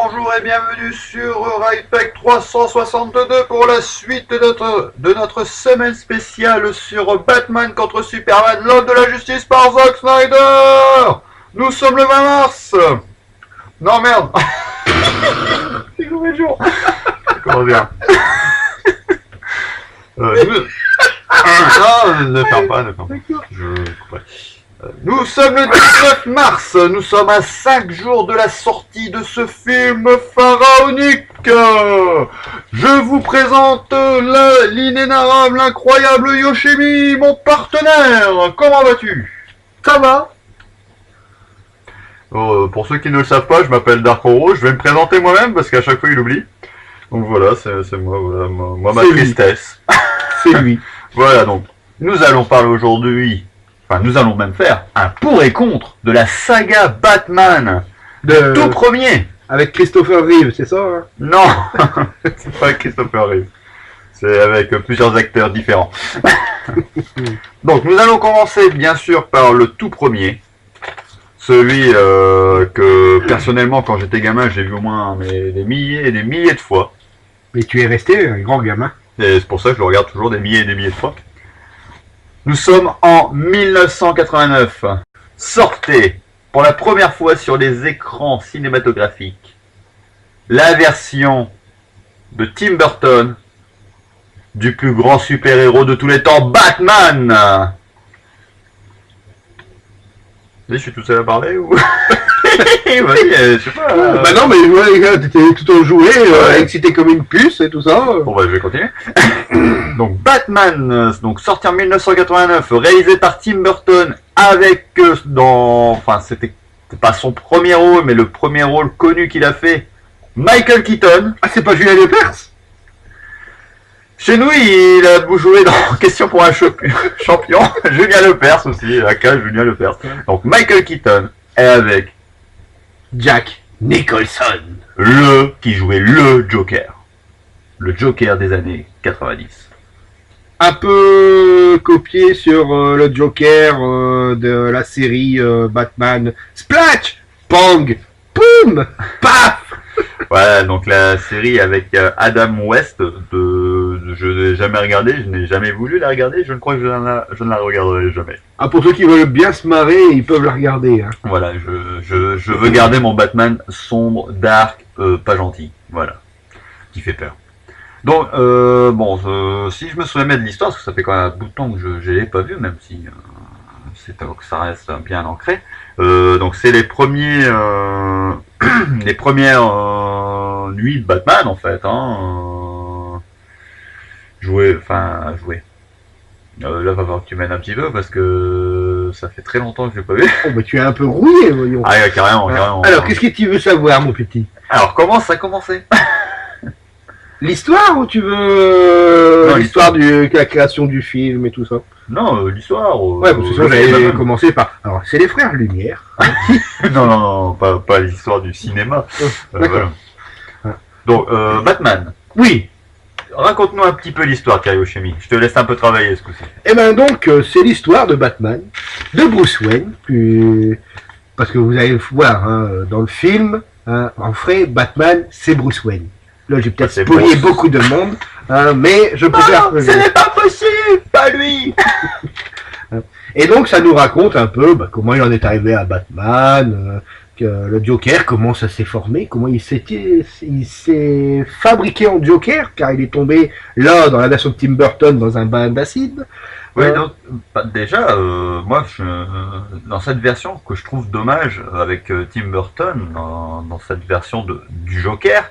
bonjour et bienvenue sur Raytech 362 pour la suite de notre semaine spéciale sur Batman contre Superman, l'homme de la justice par Zack Snyder. Nous sommes le 20 mars. Non merde. C'est combien de jours? Comment dire? Non, ne ferme pas, ne ferme pas. Nous sommes le 19 mars, nous sommes à 5 jours de la sortie de ce film pharaonique. Je vous présente l'inénarrable, l'incroyable Yoshimi, mon partenaire. Comment vas-tu? Ça va? Pour ceux qui ne le savent pas, je m'appelle Darko, je vais me présenter moi-même parce qu'à chaque fois il oublie. Donc voilà, c'est moi, voilà, moi ma tristesse. C'est lui. Voilà, donc nous allons parler aujourd'hui. Enfin, nous allons même faire un pour et contre de la saga Batman, le tout premier. Avec Christopher Reeve, c'est ça hein? Non, c'est pas Christopher Reeve. C'est avec plusieurs acteurs différents. Donc, nous allons commencer bien sûr par le tout premier. Celui que personnellement, quand j'étais gamin, j'ai vu au moins des milliers et des milliers de fois. Mais tu es resté un grand gamin. Et c'est pour ça que je le regarde toujours des milliers et des milliers de fois. Nous sommes en 1989. Sortez pour la première fois sur les écrans cinématographiques la version de Tim Burton du plus grand super-héros de tous les temps, Batman. Je suis tout seul à parler ou? Vas-y, je sais pas. Bah non, mais ouais, t'étais tout enjoué, excité comme une puce et tout ça. Bon bah je vais continuer. Donc Batman, donc sorti en 1989, réalisé par Tim Burton avec enfin c'était pas son premier rôle, mais le premier rôle connu qu'il a fait, Michael Keaton. Ah, c'est pas Julien Lepers? Chez nous, il a joué dans Question pour un champion, Julien Lepers aussi, aka Julien Lepers. Donc Michael Keaton est avec Jack Nicholson, qui jouait le Joker des années 90. Un peu copié sur le Joker de la série Batman. Splash, Pong, Poum, Paf. Voilà, donc la série avec Adam West, je n'ai jamais regardé, je n'ai jamais voulu la regarder, je ne crois que je ne la regarderai jamais. Ah, pour ceux qui veulent bien se marrer, ils peuvent la regarder. Hein. Voilà, je veux garder mon Batman sombre, dark, pas gentil, voilà, qui fait peur. Donc, si je me souviens bien de l'histoire, parce que ça fait quand même un bout de temps que je ne l'ai pas vu, même si ça reste bien ancré. Donc c'est les premières nuits de Batman en fait. Jouer. Là va falloir que tu m'aides un petit peu parce que ça fait très longtemps que je l'ai pas vu. Oh bah tu es un peu rouillé, voyons. Ah carrément. Alors qu'est-ce que tu veux savoir, mon petit? Alors comment ça a commencé? L'histoire ou tu veux l'histoire de la création du film et tout ça? Non, l'histoire. Ouais, parce que sinon j'avais commencé par. Alors, c'est les frères Lumière. non, pas l'histoire du cinéma. D'accord. Voilà. Donc, Batman. Oui. Raconte-nous un petit peu l'histoire, Yoshimi. Je te laisse un peu travailler ce coup-ci. Eh ben donc, c'est l'histoire de Batman, de Bruce Wayne, parce que vous allez voir dans le film, en vrai, Batman, c'est Bruce Wayne. Là, j'ai peut-être spolié beaucoup de monde, mais je préfère... Non, ce n'est pas possible, pas lui. Et donc, ça nous raconte un peu comment il en est arrivé à Batman, que le Joker, comment ça s'est formé, comment il s'est fabriqué en Joker, car il est tombé là, dans la version de Tim Burton, dans un bain d'acide. Oui, donc, déjà, moi, dans cette version que je trouve dommage avec Tim Burton, dans cette version du Joker,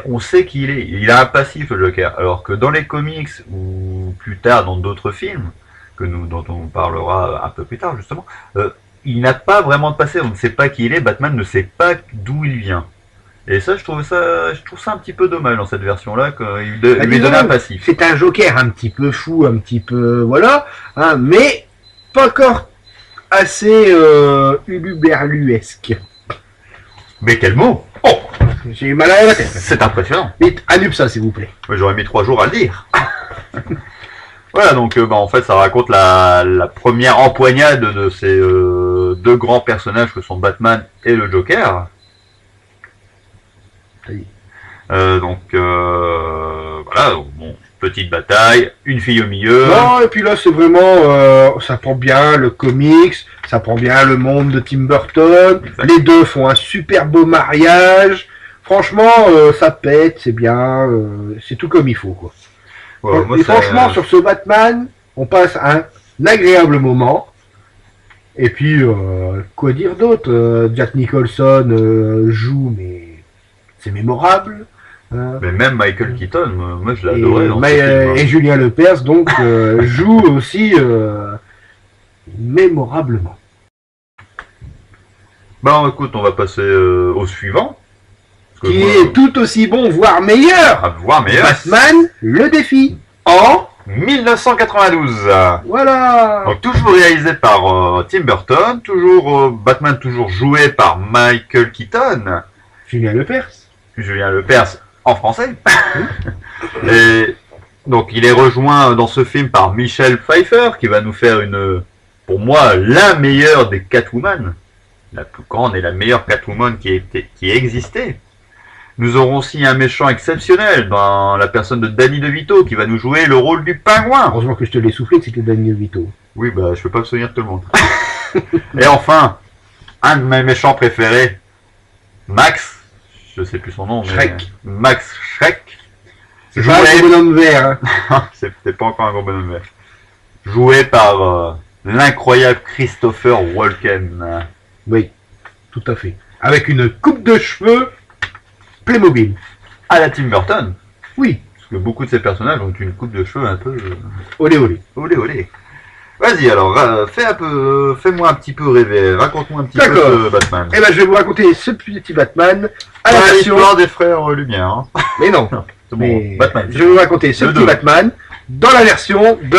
on sait il a un passif le Joker, alors que dans les comics ou plus tard dans d'autres films dont on parlera un peu plus tard justement, il n'a pas vraiment de passé, on ne sait pas qui il est, Batman ne sait pas d'où il vient. Et ça, je trouve ça un petit peu dommage dans cette version-là qu'il lui donne un passif. C'est un Joker un petit peu fou, un petit peu voilà, mais pas encore assez uluberluesque. Mais quel mot! Oh! J'ai eu mal à la tête. C'est impressionnant. Vite, allume ça, s'il vous plaît. J'aurais mis 3 jours à le dire. Voilà, donc en fait, ça raconte la première empoignade de ces deux grands personnages que sont Batman et le Joker. Ça y est. Voilà, bon, petite bataille, une fille au milieu. Non, et puis là, c'est vraiment, ça prend bien le comics, ça prend bien le monde de Tim Burton. Exact. Les deux font un super beau mariage. Franchement, ça pète, c'est bien, c'est tout comme il faut, quoi. Ouais, moi, Et ça- franchement, sur ce Batman, on passe un agréable moment. Et puis, quoi dire d'autre Jack Nicholson joue, mais c'est mémorable. Hein. Mais même Michael Keaton, moi je l'ai adoré dans ce Et, film, hein. et Julien Lepers, donc, joue aussi mémorablement. Bon, écoute, on va passer au suivant. Parce que Qui moi, est tout aussi bon, voire meilleur. à voir meilleur. Batman, le défi. En 1992. voilà. Donc toujours réalisé par Tim Burton, toujours Batman toujours joué par Michael Keaton, Julien Lepers. Julien Lepers en français. Et donc il est rejoint dans ce film par Michelle Pfeiffer qui va nous faire pour moi, la meilleure des Catwoman, la plus grande et la meilleure Catwoman qui existait. Nous aurons aussi un méchant exceptionnel dans la personne de Danny DeVito qui va nous jouer le rôle du pingouin. Heureusement que je te l'ai soufflé que c'était Daniel Vito. Oui, bah, je peux pas me souvenir de tout le monde. Et enfin, un de mes méchants préférés, Max, je sais plus son nom, mais Shrek. Max Shrek, C'est pas un bonhomme vert. Hein. c'était pas encore un gros bonhomme vert, joué par l'incroyable Christopher Walken. Oui, tout à fait. Avec une coupe de cheveux Playmobil. À la Tim Burton, Oui, parce que beaucoup de ces personnages ont une coupe de cheveux un peu olé olé. olé olé. Vas-y alors, fais-moi un petit peu rêver, raconte-moi un petit peu D'accord. ce Batman. Eh ben, je vais vous raconter ce petit Batman à la Ah, version. l'histoire des frères Lumière. Hein. Mais non. C'est bon, Mais Batman. je vais vous raconter ce Le petit deux. Batman dans la version de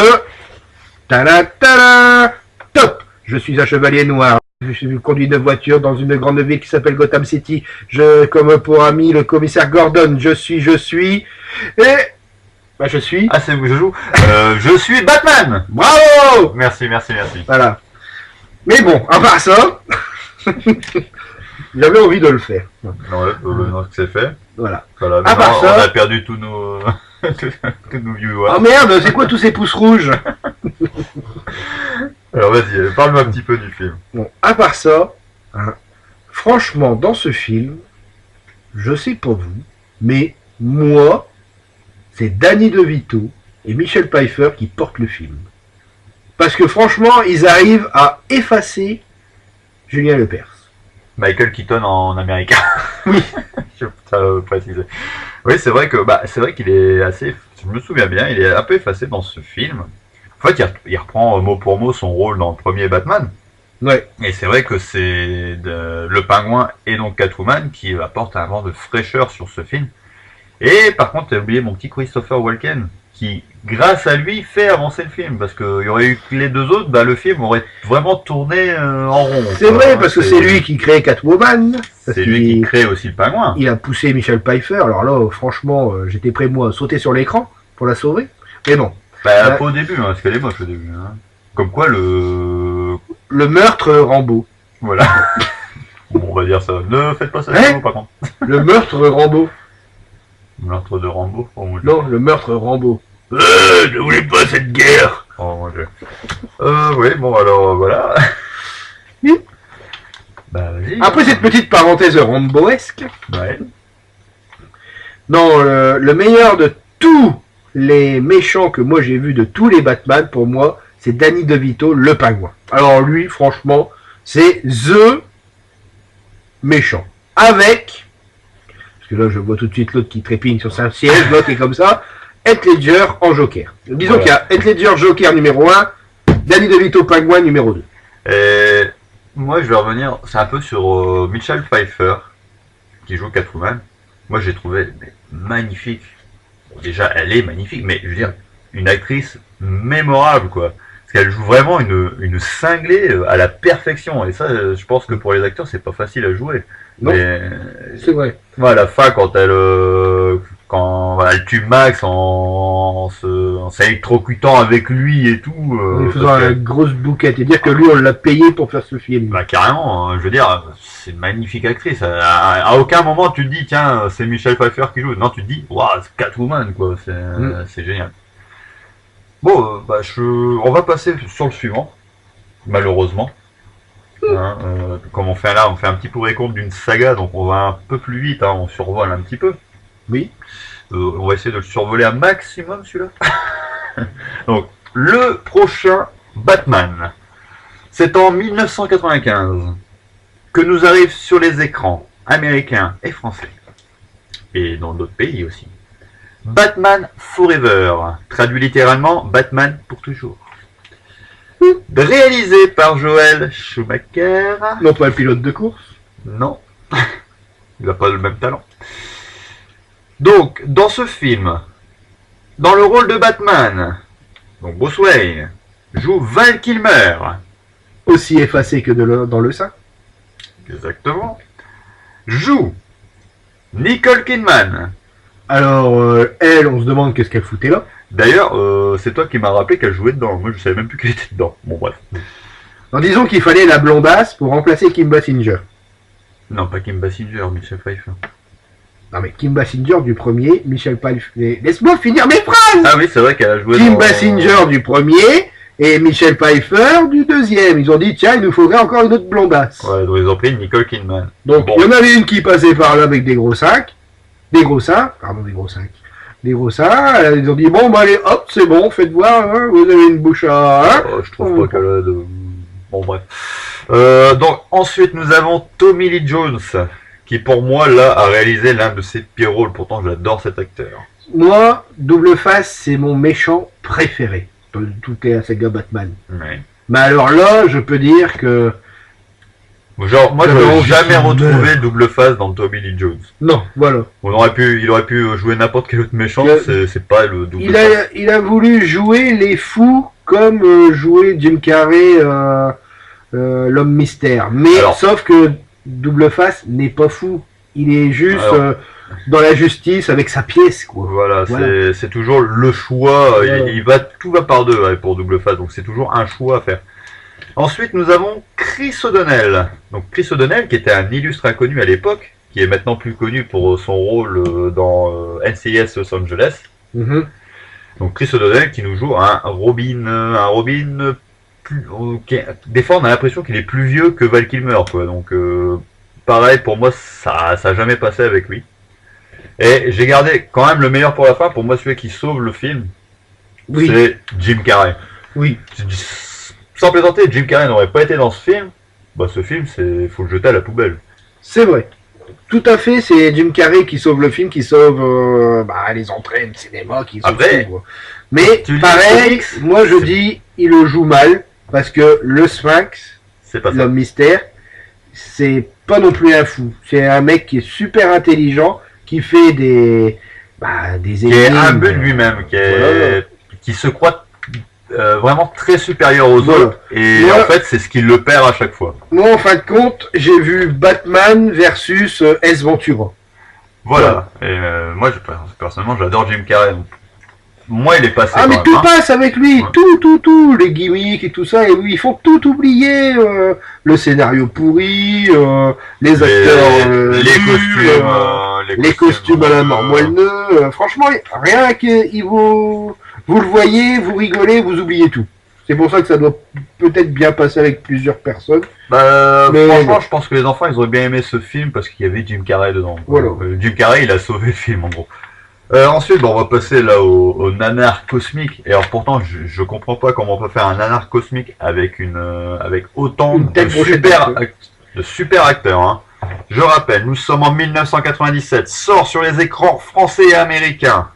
Tada tada top. Je suis un chevalier noir. Je conduis une voiture dans une grande ville qui s'appelle Gotham City. Je, comme pour ami le commissaire Gordon, je suis et bah, je suis. Ah, c'est où je joue. Je suis Batman. Bravo. Merci. Voilà. Mais bon, à part ça, j'avais envie de le faire. Non, c'est fait. Voilà. Voilà, À part maintenant, ça- on a perdu tous nos, tous nos viewers. Oh merde, c'est quoi tous ces pouces rouges? Alors vas-y, parle-moi un petit peu du film. Bon, à part ça, hein, franchement, dans ce film, je sais pas vous, mais moi, c'est Danny DeVito et Michelle Pfeiffer qui portent le film. Parce que franchement, ils arrivent à effacer Julien Lepers. Michael Keaton en américain. Oui. Je préciser. Oui, c'est vrai qu'il est assez. Je me souviens bien, il est un peu effacé dans ce film. En fait, il reprend mot pour mot son rôle dans le premier Batman. Ouais, Et c'est vrai que le pingouin et donc Catwoman qui apportent un vent de fraîcheur sur ce film. Et par contre, t'as oublié mon petit Christopher Walken qui, grâce à lui, fait avancer le film. Parce qu'il y aurait eu que les deux autres, bah, le film aurait vraiment tourné en rond. c'est quoi. vrai, parce que c'est lui qui crée Catwoman. Parce C'est lui qui qu'il- crée aussi le pingouin. Il a poussé Michelle Pfeiffer. Alors là, franchement, j'étais prêt, moi, à sauter sur l'écran pour la sauver. Mais bon, Bah, Ouais. pas au début, hein, parce qu'elle est moche au début. Hein. Comme quoi, le. le meurtre Rambo. Voilà. Bon, on va dire ça. Ne faites pas ça, Hein par contre. Le meurtre Rambo. Meurtre de Rambo. Oh mon dieu. Non, le meurtre Rambo. Je voulais pas cette guerre. Oh mon dieu. Oui, bon, alors voilà. Oui. Bah, vas-y. Après cette petite parenthèse ramboesque, Ouais. non, le meilleur de tous les méchants que moi j'ai vu de tous les Batman, pour moi, c'est Danny DeVito, le pingouin. Alors lui, franchement, c'est THE méchant. Avec, parce que là je vois tout de suite l'autre qui trépigne sur son siège, l'autre est comme ça, Heath Ledger en Joker. Disons Voilà. qu'il y a Heath Ledger Joker numéro 1, Danny DeVito pingouin numéro 2. Et moi, je vais revenir, c'est un peu sur Michelle Pfeiffer, qui joue Catwoman. Moi, j'ai trouvé magnifique. Bon, déjà, elle est magnifique, mais je veux dire, une actrice mémorable, quoi. Parce qu'elle joue vraiment une cinglée à la perfection. Et ça, je pense que pour les acteurs, c'est pas facile à jouer. Non. Mais C'est vrai. moi, à la fin, quand voilà, elle tue Max en s'électrocutant avec lui et tout. En faisant une grosse bouquette et dire que lui on l'a payé pour faire ce film. Bah carrément, je veux dire, c'est une magnifique actrice. À aucun moment tu te dis tiens c'est Michelle Pfeiffer qui joue. Non, tu te dis waouh c'est Catwoman quoi, c'est génial. Bon, on va passer sur le suivant, malheureusement. Hein, comme on fait là, on fait un petit pour et contre d'une saga, donc on va un peu plus vite, hein, on survole un petit peu. Oui. On va essayer de le survoler un maximum celui-là. Donc, le prochain Batman, c'est en 1995 que nous arrive sur les écrans américains et français, et dans d'autres pays aussi. Batman Forever, traduit littéralement Batman pour toujours. Réalisé par Joel Schumacher. Non, pas le pilote de course. Non, il n'a pas le même talent. Donc, dans ce film, dans le rôle de Batman, donc Bruce Wayne joue Val Kilmer. Aussi effacé que dans le sein. Exactement. Joue Nicole Kidman. Alors, elle, on se demande qu'est-ce qu'elle foutait là. D'ailleurs, c'est toi qui m'as rappelé qu'elle jouait dedans. Moi, je savais même plus qu'elle était dedans. Bon, bref. Alors, disons qu'il fallait la blondasse pour remplacer Kim Basinger. Non, pas Kim Basinger, Michelle Pfeiffer. Non, mais Kim Basinger du premier, Michelle Pfeiffer. Laisse-moi finir mes phrases. Ah oui, c'est vrai qu'elle a joué Kim dans... Basinger du premier et Michelle Pfeiffer du deuxième. Ils ont dit, tiens, il nous faudrait encore une autre blondasse. Ouais, donc ils ont pris Nicole Kidman. Donc, bon. il y en avait une qui passait par là avec des gros sacs. Des gros seins. Ils ont dit, bon, bah, allez, hop, c'est bon, faites voir, hein, vous avez une bouche à... Hein, je trouve pas qu'elle a de... Bon, bref. Donc, ensuite, nous avons Tommy Lee Jones, qui, pour moi, là, a réalisé l'un de ses pires rôles. Pourtant, j'adore cet acteur. Moi, Double Face, c'est mon méchant préféré de toute la saga Batman. Ouais. Mais alors là, je peux dire que... Genre, moi, je n'aurais jamais retrouvé Double Face dans Tommy Lee Jones. Non, voilà. Il aurait pu jouer n'importe quel autre méchant, c'est pas le Double Face. Il a voulu jouer les fous comme jouer Jim Carrey, l'homme mystère. Mais alors, sauf que Double Face n'est pas fou. Il est juste dans la justice avec sa pièce, quoi. Voilà. C'est toujours le choix. Voilà. Tout va par deux pour Double Face, donc c'est toujours un choix à faire. Ensuite, nous avons Chris O'Donnell. Donc Chris O'Donnell, qui était un illustre inconnu à l'époque, qui est maintenant plus connu pour son rôle dans NCIS Los Angeles. Mm-hmm. Donc Chris O'Donnell qui nous joue un Robin plus, des fois on a l'impression qu'il est plus vieux que Val Kilmer, quoi. Donc pareil, pour moi ça a jamais passé avec lui. Et j'ai gardé quand même le meilleur pour la fin. Pour moi, celui qui sauve le film, c'est Jim Carrey. Oui. Sans plaisanter, Jim Carrey n'aurait pas été dans ce film, ce film, faut le jeter à la poubelle. C'est vrai. Tout à fait, c'est Jim Carrey qui sauve le film, qui sauve les entrées de cinéma, qui sauve tout. Mais pareil, moi je dis, il le joue mal, parce que le Sphinx, l'homme mystère, c'est pas non plus un fou. C'est un mec qui est super intelligent, qui fait des énigmes. Qui est imbu de lui-même, qui se croit vraiment très supérieur aux autres, et en fait c'est ce qui le perd à chaque fois. Moi en fin de compte, j'ai vu Batman versus S. Ventura. Voilà. Et moi personnellement j'adore Jim Carrey. Moi il est passé. Ah mais tout passe avec lui, tout, les gimmicks et tout ça, et ils font tout oublier, le scénario pourri, les acteurs, les costumes à la mort moelleux, franchement rien que vous le voyez, vous rigolez, vous oubliez tout. C'est pour ça que ça doit peut-être bien passer avec plusieurs personnes. Franchement, je pense que les enfants, ils auraient bien aimé ce film parce qu'il y avait Jim Carrey dedans. Voilà. Jim Carrey, il a sauvé le film, en gros. Ensuite, on va passer là au nanar cosmique. Et alors pourtant, je comprends pas comment on peut faire un nanar cosmique avec avec autant de super acteurs. Hein. Je rappelle, nous sommes en 1997. Sort sur les écrans français et américains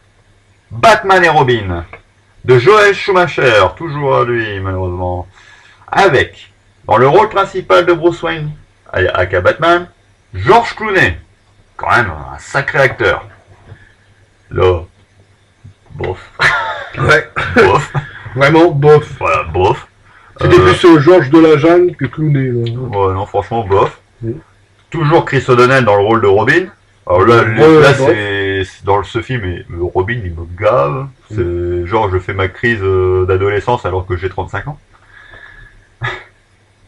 Batman et Robin de Joel Schumacher, toujours lui malheureusement, avec dans le rôle principal de Bruce Wayne, aka Batman, George Clooney, quand même un sacré acteur. Là, bof. Ouais. Bof. Vraiment bof. Voilà, bof. C'était plus Georges de la Jungle que Clooney. Là. Ouais, non, franchement, bof. Oui. Toujours Chris O'Donnell dans le rôle de Robin. Alors là, dans ce film, et Robin, il me gave. C'est genre, je fais ma crise d'adolescence alors que j'ai 35 ans.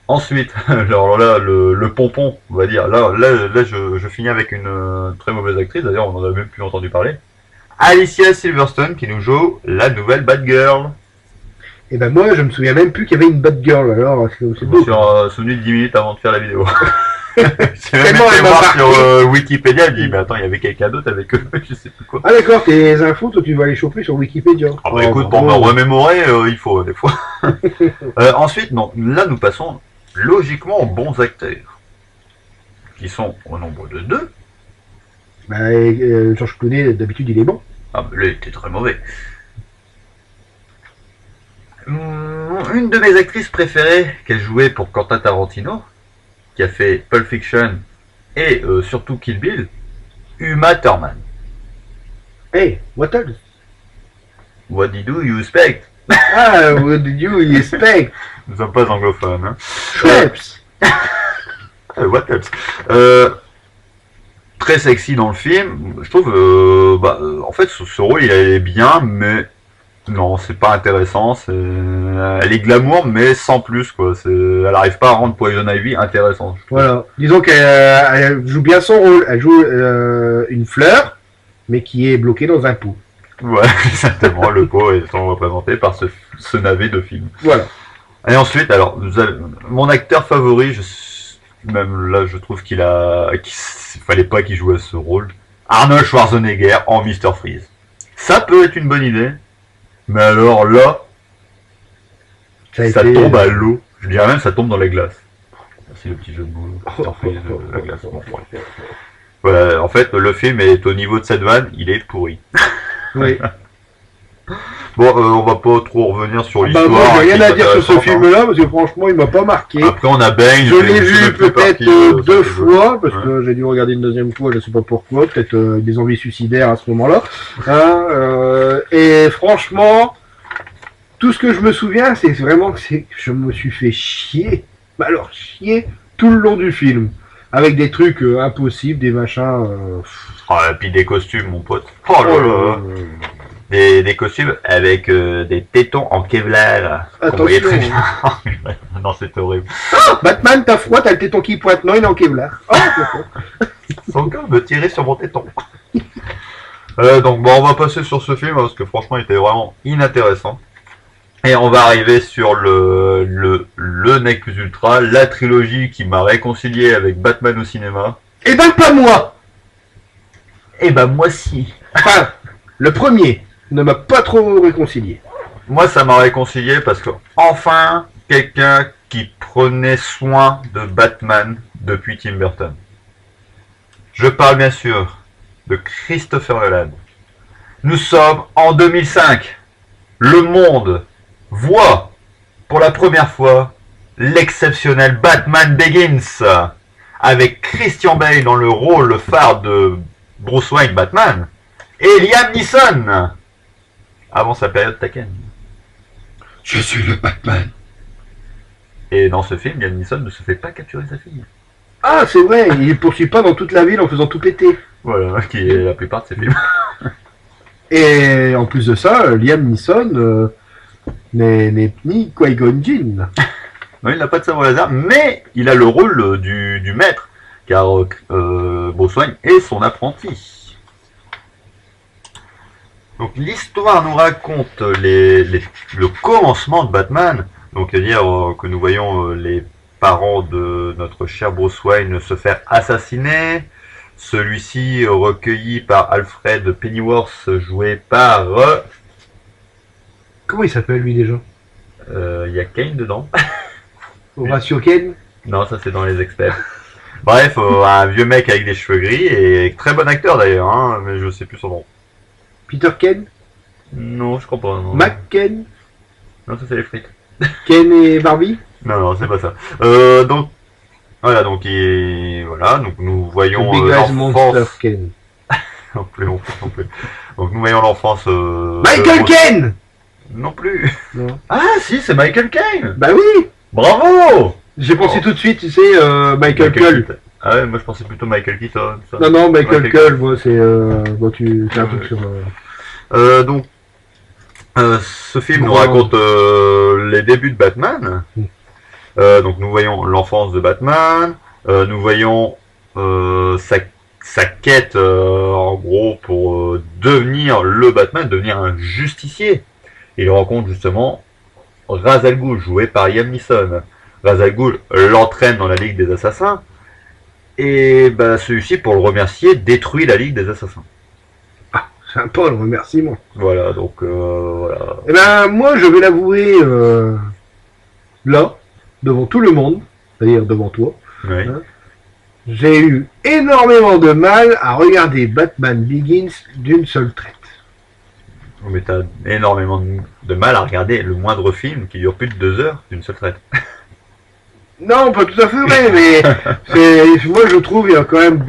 Ensuite, alors là, le pompon, on va dire. Là, je finis avec une très mauvaise actrice. D'ailleurs, on en a même plus entendu parler. Alicia Silverstone qui nous joue la nouvelle Batgirl. Et ben moi, je me souviens même plus qu'il y avait une Batgirl. Alors, c'est Je me beau. suis souvenu de 10 minutes avant de faire la vidéo. J'ai même Tellement été elle m'a voir marqué. sur Wikipédia, je dis mais attends, il y avait quelqu'un d'autre avec eux, je sais plus quoi. Ah d'accord, tes infos, toi tu vas les choper sur Wikipédia. Ah bah écoute, pour me remémorer, il faut des fois. Ensuite, non, là nous passons logiquement aux bons acteurs, qui sont au nombre de 2. Bah, Georges Clooney, d'habitude, il est bon. Ah bah là, il était très mauvais. Une de mes actrices préférées, qu'elle jouait pour Quentin Tarantino, qui a fait Pulp Fiction et surtout Kill Bill, Uma Thurman. Hey, what else? What did you expect? Ah, what did you expect? Nous sommes pas anglophones, hein. Shreps. What else? Très sexy dans le film. Je trouve, en fait, ce rôle, il est bien, mais non, c'est pas intéressant. Elle est glamour, mais sans plus, quoi. Elle arrive pas à rendre Poison Ivy intéressant. Voilà. Disons qu'elle joue bien son rôle. Elle joue une fleur, mais qui est bloquée dans un pot. Ouais, exactement. Le pot étant représenté par ce navet de film. Voilà. Et ensuite, alors, mon acteur favori, même là, je trouve qu'il fallait pas qu'il joue à ce rôle. Arnold Schwarzenegger en Mr. Freeze. Ça peut être une bonne idée, mais alors là, ça tombe à l'eau. Je dirais même ça tombe dans les glaces. C'est le petit jeu de mots. Mr. Freeze, la glace. Bon, ouais. Voilà, en fait, le film est au niveau de cette vanne, il est pourri. Oui. Bon, on va pas trop revenir sur Bah l'histoire. moi, j'ai rien à dire sur ce hein. film-là, parce que franchement, il m'a pas marqué. Après, on a Bane. Je l'ai vu peut-être 2 fois, parce Ouais. que j'ai dû regarder une deuxième fois, je sais pas pourquoi, peut-être des envies suicidaires à ce moment-là. Hein, et franchement, tout ce que je me souviens, c'est vraiment que je me suis fait chier, mais alors chier tout le long du film, avec des trucs impossibles, des machins. Ah, et puis des costumes, mon pote. Oh là là. Des costumes avec des tétons en Kevlar. qu'on voyait très bien. Non, c'est horrible. Batman, t'as froid, t'as le téton qui pointe, non, il est en Kevlar. Oh, d'accord. Son gars me tirait sur mon téton. Donc bon, on va passer sur ce film parce que franchement, il était vraiment inintéressant. Et on va arriver sur le Nec Plus Ultra, la trilogie qui m'a réconcilié avec Batman au cinéma. Eh ben pas moi. Eh ben moi si. Enfin, le premier ne m'a pas trop réconcilié. Moi, ça m'a réconcilié parce que enfin quelqu'un qui prenait soin de Batman depuis Tim Burton. Je parle bien sûr de Christopher Nolan. Nous sommes en 2005. Le monde voit pour la première fois l'exceptionnel Batman Begins avec Christian Bale dans le rôle phare de Bruce Wayne Batman et Liam Neeson avant sa période Taken. Je suis le Batman. Et dans ce film, Liam Neeson ne se fait pas capturer sa fille. Ah, c'est vrai, il poursuit pas dans toute la ville en faisant tout péter. Voilà, qui est la plupart de ses films. Et en plus de ça, Liam Neeson n'est ni Qui-Gon Jinn. Non, il n'a pas de sabre laser, mais il a le rôle du maître, car Bruce Wayne est son apprenti. Donc l'histoire nous raconte le commencement de Batman, donc c'est-à-dire que nous voyons les parents de notre cher Bruce Wayne se faire assassiner, celui-ci recueilli par Alfred Pennyworth, joué par... Comment il s'appelle lui déjà? Il y a Kane dedans. Horatio Kane? Non, ça c'est dans les experts. Bref, un vieux mec avec des cheveux gris et très bon acteur d'ailleurs, hein, mais je sais plus son nom. Peter Kane? Non, je crois pas. Non, Mac Kane? non ça c'est les frites. Ken et Barbie? Non, non, c'est pas ça. Donc, voilà, donc nous voyons Big Eyes Monster l'enfance. Kane. Non plus. Donc nous voyons l'enfance. Michael Kane! Non plus. Non. Ah si, c'est Michael Caine. Bah oui! Bravo. J'ai pensé tout de suite, tu sais, Michael Cull. Ah ouais, moi je pensais plutôt Michael Keaton. Ça. Non, Michael Michael Cull, moi, c'est c'est un truc Ouais. sur. Donc, ce film nous Grand. raconte les débuts de Batman. Mm. Donc nous voyons l'enfance de Batman, nous voyons sa quête en gros pour devenir le Batman, devenir un justicier. Il rencontre justement Ra's al Ghul, joué par Liam Neeson. Ra's al Ghul l'entraîne dans la Ligue des Assassins et bah, celui-ci, pour le remercier, détruit la Ligue des Assassins. Sympa le remerciement. Voilà, donc voilà. Eh ben, moi, je vais l'avouer là, devant tout le monde, c'est-à-dire devant toi, Oui. j'ai eu énormément de mal à regarder Batman Begins d'une seule traite. Mais t'as énormément de mal à regarder le moindre film qui dure plus de 2 heures d'une seule traite. Non, pas tout à fait vrai, mais moi je trouve il y a quand même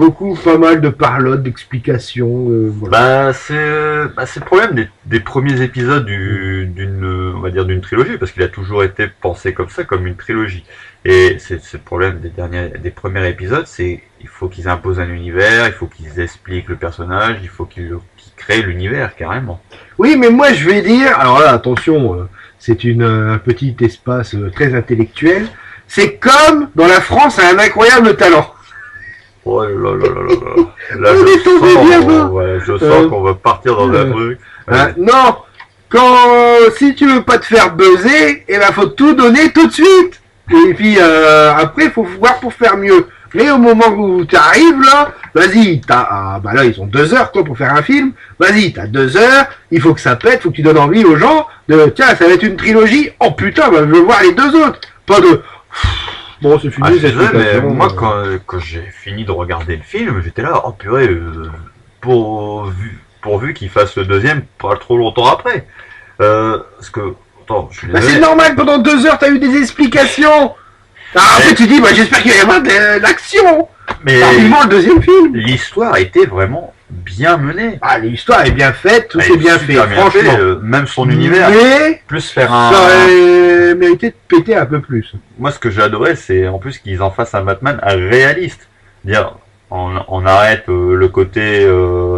pas mal de parlotte, d'explications. Voilà. C'est le problème des premiers épisodes on va dire d'une trilogie, parce qu'il a toujours été pensé comme ça, comme une trilogie. Et c'est le problème des premiers épisodes, c'est il faut qu'ils imposent un univers, il faut qu'ils expliquent le personnage, il faut qu'ils créent l'univers carrément. Oui, mais moi je vais dire, alors là attention, c'est un petit espace très intellectuel. C'est comme dans La France a un incroyable talent. Oh là là là là là. Là, On est tombé bien bas. je sens qu'on va partir dans un truc. Non, si tu veux pas te faire buzzer, eh ben faut tout donner tout de suite. Et puis après faut voir pour faire mieux. Mais au moment où tu arrives là, vas-y, là ils ont 2 heures toi pour faire un film. Vas-y, t'as 2 heures, il faut que ça pète, faut que tu donnes envie aux gens de tiens, ça va être une trilogie. Oh putain, je veux voir les 2 autres. Pas de bon, c'est fini. Je sais, mais moi quand j'ai fini de regarder le film, j'étais là, oh purée, pourvu qu'il fasse le deuxième pas trop longtemps après. Parce que attends, je suis désolé. C'est normal, pendant 2 heures t'as eu des explications. Après tu dis, j'espère qu'il va y avoir de l'action. Mais le deuxième film. l'histoire était vraiment bien menée. L'histoire est bien faite, tout Elle est est bien super fait, franchement. même son univers. Mais Plus faire ça aurait mérité de péter un peu plus. Moi, ce que j'ai adoré, c'est en plus qu'ils en fassent un Batman réaliste. Dire, on arrête le côté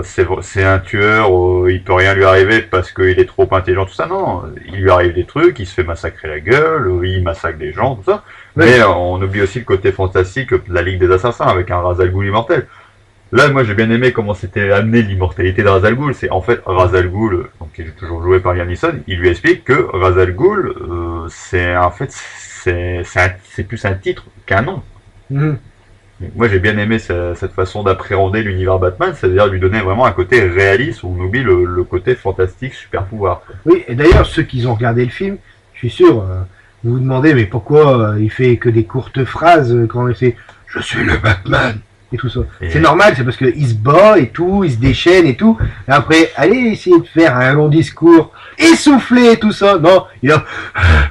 c'est un tueur, il peut rien lui arriver parce qu'il est trop intelligent, tout ça. Non, il lui arrive des trucs, il se fait massacrer la gueule, il massacre des gens, tout ça. Ouais. Mais on oublie aussi le côté fantastique de la Ligue des Assassins avec un Ra's al Ghul immortel. Là, moi, j'ai bien aimé comment c'était amené l'immortalité de Ra's al Ghul. C'est en fait Ra's al Ghul, donc qui est toujours joué par Liam Neeson, il lui explique que Ra's al Ghul, c'est plus un titre qu'un nom. Mhm. Moi, j'ai bien aimé cette façon d'appréhender l'univers Batman, c'est-à-dire lui donner vraiment un côté réaliste où on oublie le côté fantastique, super pouvoir. Oui, et d'ailleurs, ceux qui ont regardé le film, je suis sûr, vous vous demandez, mais pourquoi il fait que des courtes phrases quand il fait « Je suis le Batman » et tout ça. Et c'est normal, c'est parce qu'il se bat et tout, il se déchaîne et tout. Et après, allez essayer de faire un long discours essoufflé et tout ça. Non, il a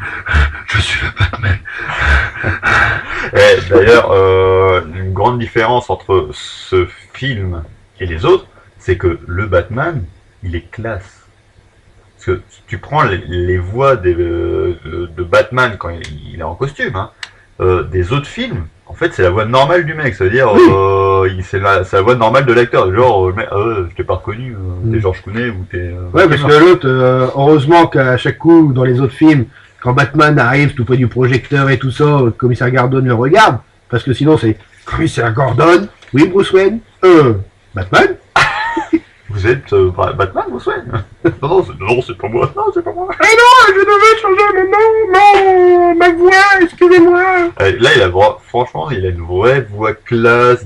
« Je suis le Batman ». Et d'ailleurs, une grande différence entre ce film et les autres, c'est que le Batman, il est classe. Parce que si tu prends les voix de Batman quand il est en costume, hein, des autres films, en fait, c'est la voix normale du mec. Ça veut dire, c'est la voix normale de l'acteur. Genre, je t'ai pas reconnu, t'es George Clooney ou t'es. Ouais, parce que l'autre, heureusement qu'à chaque coup, dans les autres films, quand Batman arrive tout près du projecteur et tout ça, le commissaire Gordon le regarde, parce que sinon c'est commissaire Gordon, oui Bruce Wayne, Batman. Vous êtes Batman, Bruce Wayne? Non, c'est pas moi. Non, c'est pas moi. Ah non, je devais changer mon nom, ma voix, excusez-moi. Là, franchement, il a une vraie voix classe,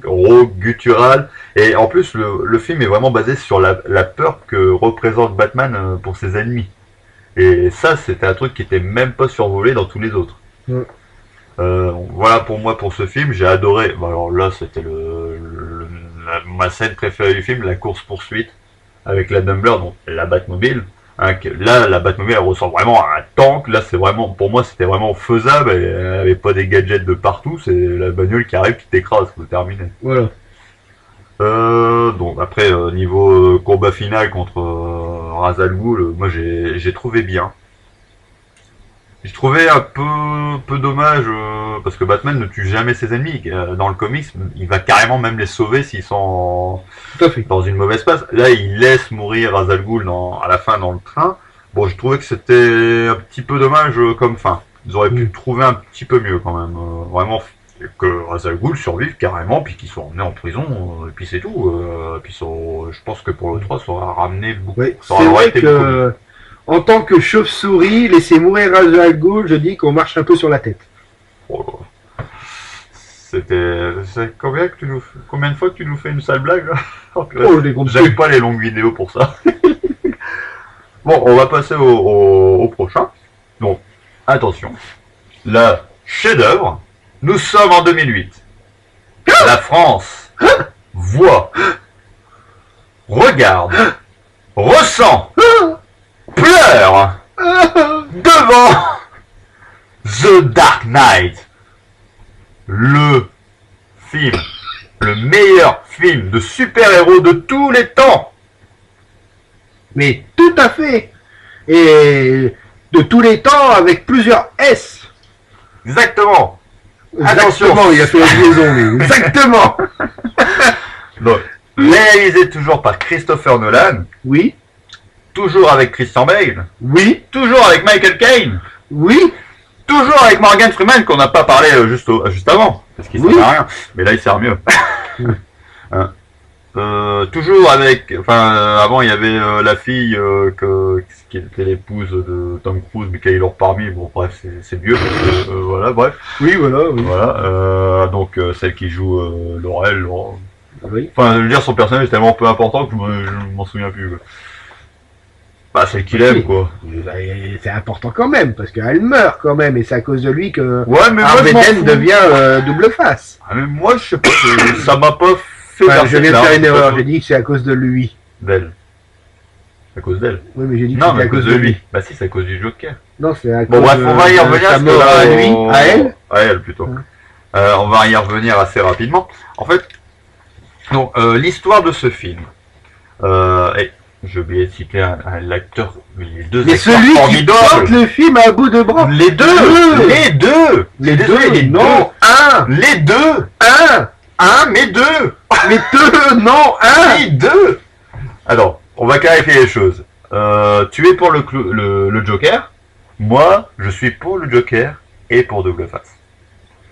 rauque, gutturale. Et en plus, le film est vraiment basé sur la peur que représente Batman pour ses ennemis. Et ça, c'était un truc qui était même pas survolé dans tous les autres. Mm. Voilà pour moi, pour ce film, j'ai adoré. Bon, alors là, c'était ma scène préférée du film, la course-poursuite avec la Dumbler, donc la Batmobile. Hein, là, la Batmobile, elle ressemble vraiment à un tank. Là, c'est vraiment, pour moi, c'était vraiment faisable. Elle avait pas des gadgets de partout. C'est la bagnole qui arrive, qui t'écrase. C'est terminé. Voilà. Donc après, niveau combat final contre Ra's al Ghul, moi j'ai trouvé bien. J'ai trouvé un peu dommage parce que Batman ne tue jamais ses ennemis. Dans le comics, il va carrément même les sauver s'ils sont Tout à fait. dans une mauvaise passe. Là, il laisse mourir Ra's al Ghul à la fin dans le train. Bon, je trouvais que c'était un petit peu dommage comme fin. Ils auraient pu trouver un petit peu mieux quand même. Vraiment, que Ra's al Ghul survive carrément, puis qu'ils soient emmenés en prison, et puis c'est tout. Puis je pense que pour le 3, ça aura ramené beaucoup. Oui, Ça c'est aura vrai été beaucoup que, mieux. en tant que chauve-souris, laisser mourir Ra's al Ghul, je dis qu'on marche un peu sur la tête. Oh, c'est combien de fois que tu nous fais une sale blague là? Oh, je l'ai compris. J'aime pas les longues vidéos pour ça. Bon, on va passer au prochain. Donc, attention. La chef-d'œuvre. Nous sommes en 2008. La France voit, regarde, ressent, pleure devant The Dark Knight. Le film, le meilleur film de super-héros de tous les temps. Mais tout à fait. Et de tous les temps avec plusieurs S. Exactement. Exactement, Attention. il a fait la liaison, lui. Exactement. Donc, réalisé toujours par Christopher Nolan, Oui, toujours avec Christian Bale, oui, toujours avec Michael Caine, oui. toujours avec Morgan Freeman qu'on n'a pas parlé juste avant, parce qu'il Oui. sert à rien, mais là il sert mieux. Oui. Hein. Toujours avec, avant il y avait la fille qui était l'épouse de Tom Cruise, Michael Orparmi. Bon bref, c'est vieux, parce que, voilà, bref, Oui, voilà, oui. voilà. Donc celle qui joue Laurel. Oui. Enfin, je veux dire, son personnage est tellement peu important que je m'en souviens plus. Quoi. Bah, celle qu'il aime, quoi. C'est important quand même, parce qu'elle meurt quand même, et c'est à cause de lui que Ouais, mais moi, Harvey je m'en Dent fous. devient double face. Ah, mais moi, je sais pas, ça m'a pas fait Enfin, verser je viens de larmes, faire une c'est erreur, pas j'ai dit que c'est à cause de lui. d'elle. À cause d'elle. Oui, mais j'ai dit que Non, c'était mais à cause de lui. Bah si, c'est à cause du Joker. Non, c'est à Bon, cause bref, on va y de revenir. sa parce que mort là, à lui, à elle. À elle, plutôt. Ouais. On va y revenir assez rapidement. En fait, donc, l'histoire de ce film. Et j'ai oublié de citer l'acteur, les deux Mais acteurs celui qui formidables. porte le film à bout de bras. Les deux. Les Désolé, deux, les non, un, Les deux. Mais deux. mais deux, non, un. Les deux. Alors, on va clarifier les choses. Tu es pour le Joker. Moi, je suis pour le Joker et pour Double Face.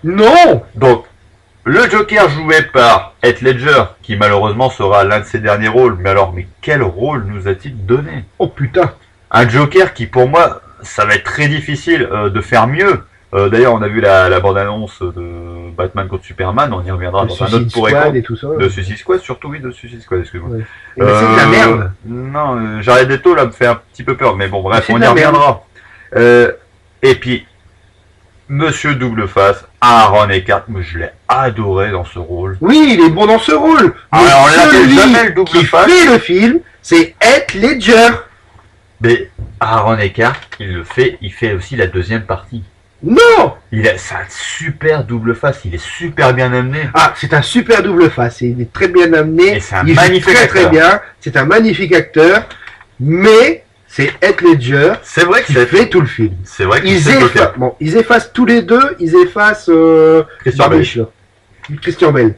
Non. Donc, le Joker joué par Heath Ledger, qui malheureusement sera l'un de ses derniers rôles. Mais alors, quel rôle nous a-t-il donné? Oh putain. Un Joker qui, pour moi, ça va être très difficile de faire mieux. D'ailleurs, on a vu la bande-annonce de Batman contre Superman. On y reviendra Le dans un Suicide autre pour Squad écho. et tout ça. De Suicide Squad, surtout, oui, de Suicide Squad, excuse-moi. Ouais. Et mais c'est de la merde. Non, Jared Leto, là, me fait un petit peu peur. Mais bon, bref, C'est on de y la merde. reviendra. Et puis, Monsieur Double Face, Aaron Eckhart, mais je l'ai adoré dans ce rôle. Oui, il est bon dans ce rôle. Mais Alors, on l'appelle celui jamais le double qui face. fait le film, c'est Heath Ledger. Mais Aaron Eckhart, il fait aussi la deuxième partie. Non. C'est un super double face, il est super bien amené. Ah, c'est un super double face. Il est très bien amené. Et c'est un il joue magnifique très acteur. très bien. C'est un magnifique acteur. Mais c'est Heath Ledger C'est vrai que qui fait tout le film. c'est vrai que Ils c'est Joker. effacent, bon, ils effacent tous les deux. Ils effacent Christian Barbiche, là. Christian Bale.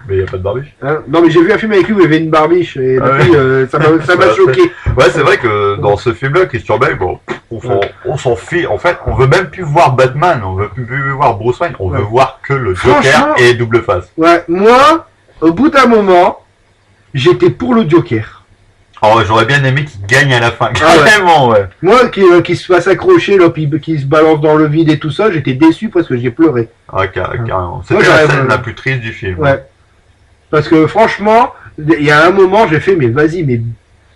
Mais il n'y a pas de barbiche. Hein, non, mais j'ai vu un film avec lui où il y avait une barbiche et Ah depuis, ça m'a Ouais, choqué. Ouais, c'est vrai que dans ce film-là, Christian Bale, bon, on s'en fiche. En fait, on veut même plus voir Batman, on veut plus voir Bruce Wayne, on veut Ouais. voir que le Joker Franchement- et double face. Ouais, moi, au bout d'un moment, j'étais pour le Joker. Alors, j'aurais bien aimé qu'il gagne à la fin. Ah ouais. Carrément, ouais. Moi, qui se fasse accrocher, là, puis qui se balance dans le vide et tout ça, j'étais déçu parce que j'ai pleuré. Ah, carrément. Moi, C'était la j'aurais- scène la plus triste du film. Ouais. Parce que franchement, il y a un moment, j'ai fait, mais vas-y, mais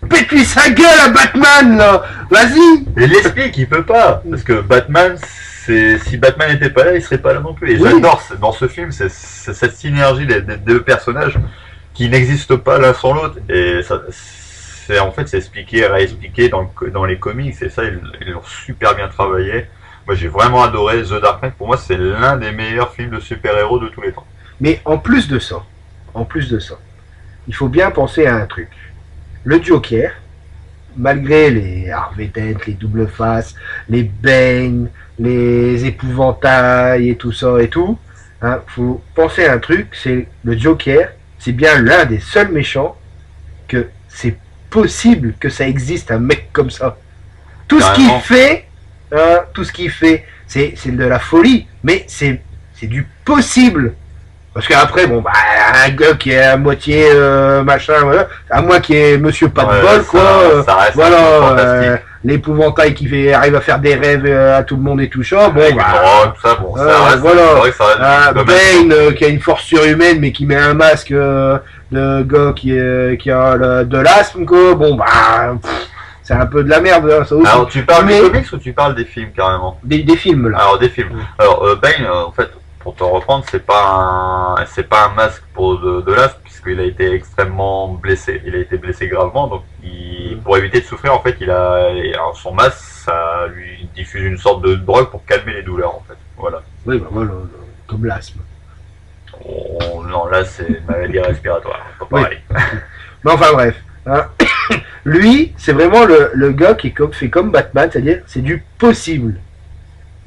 pète-lui sa gueule à Batman, là. Vas-y. Et il explique qu'il peut pas. Parce que Batman, si Batman n'était pas là, il serait pas là non plus. Et Oui. j'adore, dans ce film, c'est cette synergie des deux personnages qui n'existent pas l'un sans l'autre. Et ça, c'est expliqué, réexpliqué dans les comics. Et ça, ils l'ont super bien travaillé. Moi, j'ai vraiment adoré The Dark Knight. Pour moi, c'est l'un des meilleurs films de super-héros de tous les temps. Mais en plus de ça, il faut bien penser à un truc. Le Joker, malgré les Harvey Dent, les double faces, les Bane, les épouvantails et tout ça et tout, hein, faut penser à un truc, c'est le Joker, c'est bien l'un des seuls méchants que c'est possible que ça existe un mec comme ça. Tout ce qu'il Carrément. fait, tout ce qu'il fait, c'est de la folie, mais c'est du possible. Parce qu'après, bon, bah, un gars qui est à moitié machin, voilà, à moins qu'il y ait Monsieur Pas de Ouais, bol, quoi. ça reste un Voilà, peu fantastique. l'épouvantail qui arrive à faire des rêves à tout le monde et tout ça. Bon, Avec bah, une drogue, tout ça, bon, ça reste, voilà. c'est vrai que ça reste du domaine. Bane qui a une force surhumaine, mais qui met un masque de gars qui a de l'asthme, quoi. Bon, bah, c'est un peu de la merde, hein, ça aussi. Alors, tu parles Mais- des comics ou tu parles des films carrément? Des films, là. Alors, des films. Alors, Bane, en fait, pour te reprendre, c'est pas un masque pour de l'asthme, puisqu'il a été extrêmement blessé. Il a été blessé gravement, donc pour éviter de souffrir, en fait, alors, son masque, ça lui diffuse une sorte de drogue pour calmer les douleurs, en fait. Voilà. Oui, bah, voilà, comme l'asthme. Oh, non, là, c'est une maladie respiratoire. Pas Oui. pareil. Mais enfin, bref. Hein. Lui, c'est vraiment le gars qui fait comme Batman, c'est-à-dire, c'est du possible.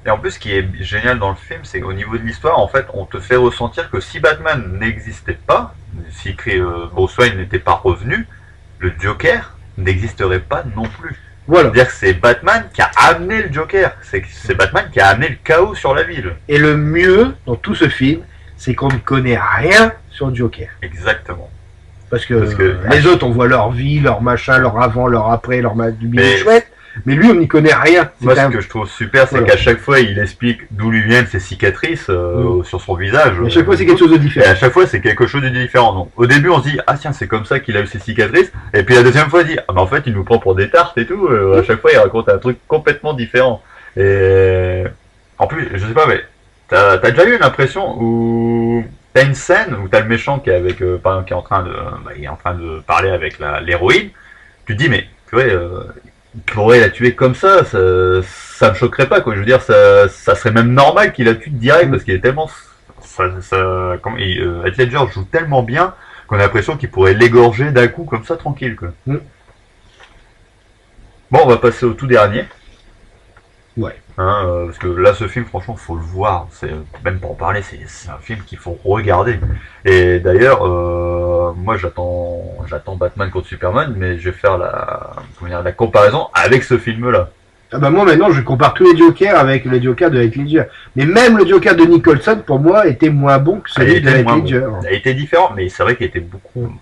Et en plus, ce qui est génial dans le film, c'est qu'au niveau de l'histoire, en fait, on te fait ressentir que si Batman n'existait pas, si Bruce Wayne n'était pas revenu, le Joker n'existerait pas non plus. Voilà. C'est-à-dire que c'est Batman qui a amené le Joker. C'est Batman qui a amené le chaos sur la ville. Et le mieux dans tout ce film, c'est qu'on ne connaît rien sur le Joker. Exactement. Parce que, Parce que- les autres, on voit leur vie, leur machin, leur avant, leur après, leur du bien Mais- chouette. Mais lui, on n'y connaît rien. C'est Moi, ce un- que je trouve super, c'est Voilà. qu'à chaque fois, il explique d'où lui viennent ses cicatrices sur son visage. À chaque fois, c'est quelque chose de Et différent. à chaque fois, c'est quelque chose de différent. Donc, au début, on se dit, ah tiens, c'est comme ça qu'il a eu ses cicatrices. Et puis la deuxième fois, il dit, ah bah en fait, il nous prend pour des tartes et tout. À chaque fois, il raconte un truc complètement différent. Et en plus, je sais pas, mais t'as déjà eu une impression où t'as une scène où t'as le méchant qui est avec, par exemple, qui est en train de, il est en train de parler avec l'héroïne. Tu te dis, mais purée, il pourrait la tuer comme ça me choquerait pas, quoi. Je veux dire, ça serait même normal qu'il la tue direct parce qu'il est tellement, Heath Ledger joue tellement bien qu'on a l'impression qu'il pourrait l'égorger d'un coup comme ça, tranquille, quoi. Mm. Bon, on va passer au tout dernier. Ouais. Parce que là, ce film, franchement, faut le voir. C'est même pour en parler, c'est un film qu'il faut regarder. Et d'ailleurs, moi, j'attends Batman contre Superman, mais je vais faire la comparaison avec ce film-là. Ah bah moi, maintenant, je compare tous les Jokers avec le Joker de Heath Ledger. Mais même le Joker de Nicholson, pour moi, était moins bon que celui de Heath Ledger. Il a été différent, mais c'est vrai qu'il était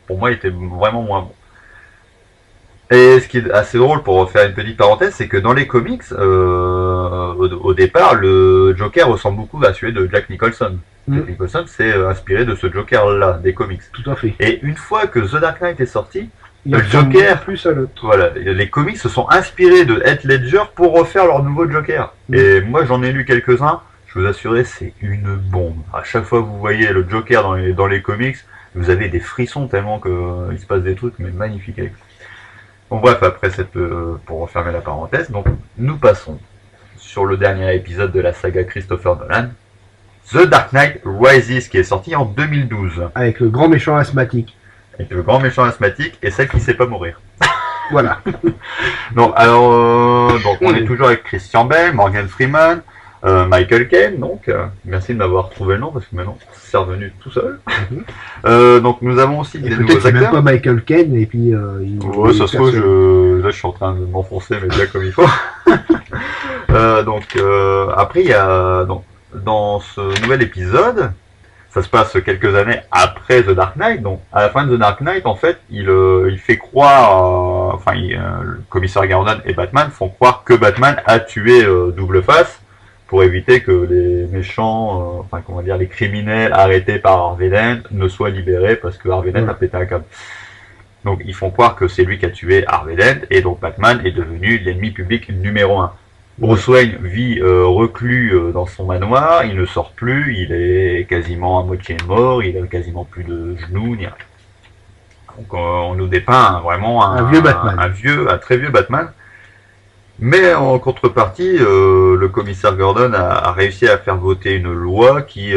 pour moi, il était vraiment moins bon. Et ce qui est assez drôle pour faire une petite parenthèse, c'est que dans les comics, au départ, le Joker ressemble beaucoup à celui de Jack Nicholson. Mm. Jack Nicholson s'est inspiré de ce Joker-là, des comics. Tout à fait. Et une fois que The Dark Knight est sorti, Il Le ressemble Joker. beaucoup plus à l'autre. voilà, les comics se sont inspirés de Heath Ledger pour refaire leur nouveau Joker. Mm. Et moi, j'en ai lu quelques-uns. Je vous assure, c'est une bombe. À chaque fois que vous voyez le Joker dans les comics, vous avez des frissons tellement qu'il se passe des trucs mais magnifiques avec. Bon bref, après pour refermer la parenthèse, donc nous passons sur le dernier épisode de la saga Christopher Nolan, The Dark Knight Rises, qui est sorti en 2012, Avec le grand méchant asthmatique. avec le grand méchant asthmatique et celle qui sait pas mourir. Voilà. Donc on est toujours avec Christian Bale, Morgan Freeman, Michael Caine, donc merci de m'avoir trouvé le nom parce que maintenant c'est revenu tout seul. Donc nous avons aussi Et des peut-être nouveaux c'est même acteurs. pas Michael Caine, et puis... Ouais, ça se trouve, là je suis en train de m'enfoncer, mais bien comme il faut. Après, il y a dans ce nouvel épisode, ça se passe quelques années après The Dark Knight. Donc, à la fin de The Dark Knight, en fait, il fait croire, le commissaire Gordon et Batman font croire que Batman a tué Double Face pour éviter que les méchants, les criminels arrêtés par Harvey Dent ne soient libérés parce que Harvey Dent a pété un câble. Donc ils font croire que c'est lui qui a tué Harvey Dent et donc Batman est devenu l'ennemi public numéro 1. Bruce Wayne vit reclus dans son manoir, il ne sort plus, il est quasiment à moitié mort, il a quasiment plus de genoux ni rien. Donc on nous dépeint vraiment Un vieux Batman. un très vieux Batman. Mais en contrepartie, le commissaire Gordon a réussi à faire voter une loi qui,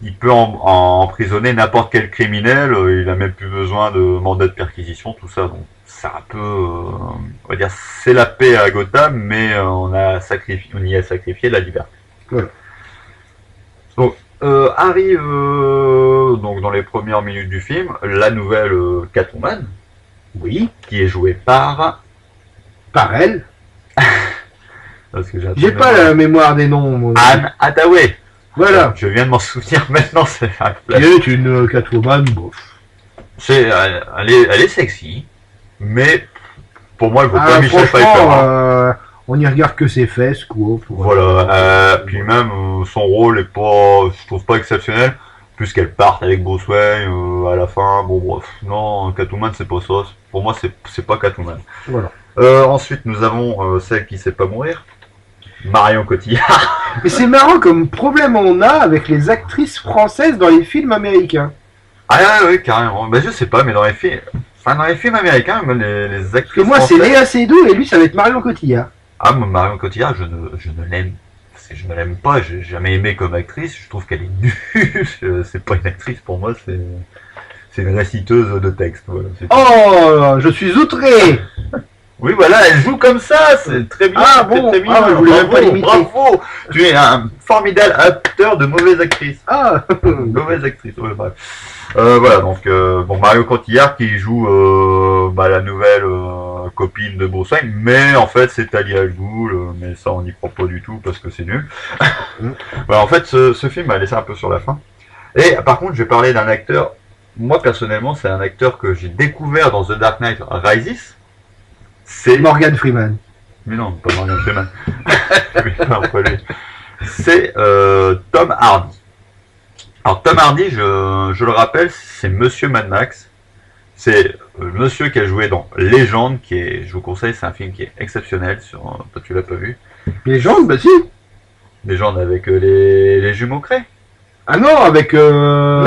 il peut emprisonner n'importe quel criminel, il a même plus besoin de mandat de perquisition, tout ça. Donc c'est un peu, on va dire, c'est la paix à Gotham, mais on y a sacrifié la liberté. Voilà. Donc arrive donc dans les premières minutes du film la nouvelle Catwoman, Oui, qui est jouée par. par elle. Parce que J'ai pas la mémoire des noms, mon ami. Anne Hathaway. Voilà. Je viens de m'en souvenir maintenant. C'est Qui est une Catwoman, bof. elle est sexy, mais pour moi, elle vaut pas Michelle Pfeiffer. Franchement, on y regarde que ses fesses, quoi. Voilà. Puis même son rôle est pas, je trouve pas exceptionnel, puisqu'elle part avec Bruce Wayne à la fin. Bon, bref, non, Catwoman c'est pas ça. Pour moi, c'est pas Catwoman. Voilà. Ensuite, nous avons celle qui sait pas mourir, Marion Cotillard. Mais c'est marrant comme problème on a avec les actrices françaises dans les films américains. Ah oui, carrément. Ben je sais pas, mais dans les films, enfin dans les films américains, même les actrices. Parce que moi, c'est françaises- Léa Seydoux et lui, ça va être Marion Cotillard. Ah, moi, Marion Cotillard, je ne l'aime. Je ne l'aime pas. J'ai jamais aimé comme actrice. Je trouve qu'elle est nulle. C'est pas une actrice pour moi. C'est une réciteuse de texte. Voilà, c'est tout. Oh, je suis outré. Oui, voilà, elle joue comme ça. C'est très bien. Ah, c'est bon. très bien. Ah, je voulais même pas l'imiter. Bravo. Tu es un formidable acteur de mauvaise actrice. Ah, Mauvaise actrice, ouais, bref. Voilà, donc bon, Marion Cotillard qui joue la nouvelle copine de Bruce Wayne, mais en fait c'est Talia al Ghul, mais ça on n'y croit pas du tout parce que c'est nul. Voilà, en fait ce film m'a laissé un peu sur la fin. Et par contre je vais parler d'un acteur, moi personnellement c'est un acteur que j'ai découvert dans The Dark Knight Rises, c'est... Morgan Freeman. Mais non, pas Morgan Freeman. Pas lui. C'est Tom Hardy. Alors Tom Hardy, je le rappelle, c'est Monsieur Mad Max. C'est le monsieur qui a joué dans Légende, qui est, je vous conseille, c'est un film qui est exceptionnel. Toi tu l'as pas vu. Légende, bah si. Légende avec les jumeaux Cray. Ah non, avec. Non,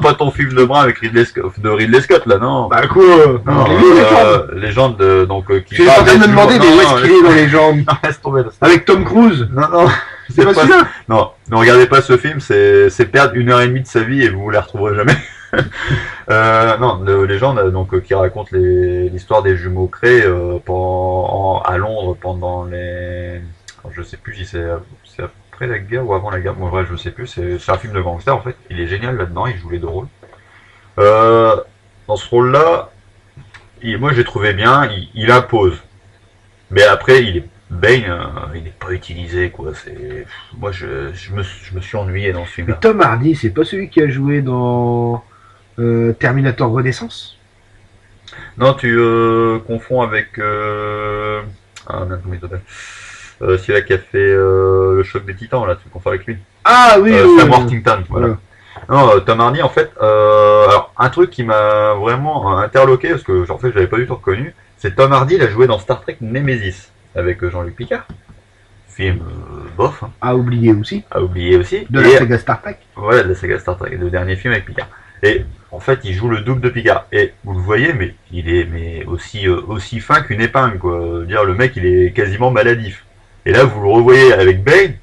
pas ton film de brun avec Ridley Scott là, non. Bah quoi Non, j'ai vu Légende. Légende donc qui. Tu es en train de me demander, mais où est-ce qu'il est dans Légende? Non, laisse tomber. Avec Tom Cruise. Non, C'est pas celui-là. Non, ne regardez pas ce film, c'est perdre 1 heure et demie de sa vie et vous ne les retrouverez jamais. Non, Légende, donc qui raconte l'histoire des jumeaux Cray à Londres pendant les. Alors, je sais plus si c'est après la guerre ou avant la guerre. Bon, bref, je sais plus. C'est un film de gangster en fait. Il est génial là-dedans. Il joue les deux rôles. Dans ce rôle-là, moi j'ai trouvé bien. Il impose, mais après Bane, il n'est pas utilisé quoi. Moi je me suis ennuyé dans ce Mais film-là. Tom Hardy, c'est pas celui qui a joué dans Terminator Renaissance? Non, tu confonds avec ah merde, comment il s'appelle celui-là qui a fait le choc des Titans là. Tu confonds avec lui. Ah oui, oui. Sam Worthington. Voilà. Non, Tom Hardy en fait. Alors un truc qui m'a vraiment interloqué parce que en fait je l'avais pas du tout reconnu, c'est Tom Hardy. Il a joué dans Star Trek Nemesis avec Jean-Luc Picard. Film bof, hein, À oublier aussi. à oublier aussi. De la saga Star Trek. Voilà, de la saga Star Trek, le dernier film avec Picard. Et en fait, il joue le double de Picard. Et vous le voyez, mais il est aussi fin qu'une épingle, quoi. Dire le mec, il est quasiment maladif. Et là, vous le revoyez avec Bane.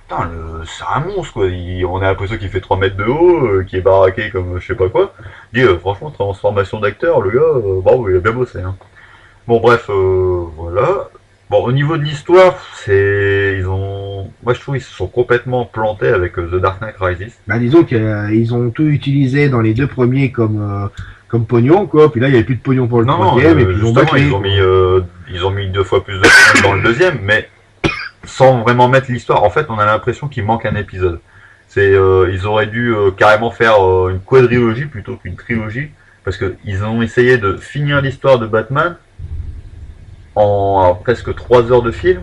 Putain, c'est un monstre, quoi. On a l'impression qu'il fait 3 mètres de haut, qu'il est baraqué comme je sais pas quoi. Franchement, transformation d'acteur, le gars, bravo, il a bien bossé. Hein. Bon, bref, voilà. Bon, au niveau de l'histoire, moi je trouve qu'ils se sont complètement plantés avec The Dark Knight Rises. Bah disons qu'ils ont tout utilisé dans les deux premiers comme pognon, quoi. Puis là, il n'y avait plus de pognon pour le troisième, et puis ils ont justement, bâclé. ils ont mis 2 fois plus de temps dans le deuxième, mais sans vraiment mettre l'histoire. En fait, on a l'impression qu'il manque un épisode. Ils auraient dû carrément faire une quadrilogie plutôt qu'une trilogie, parce qu'ils ont essayé de finir l'histoire de Batman en presque 3 heures de film,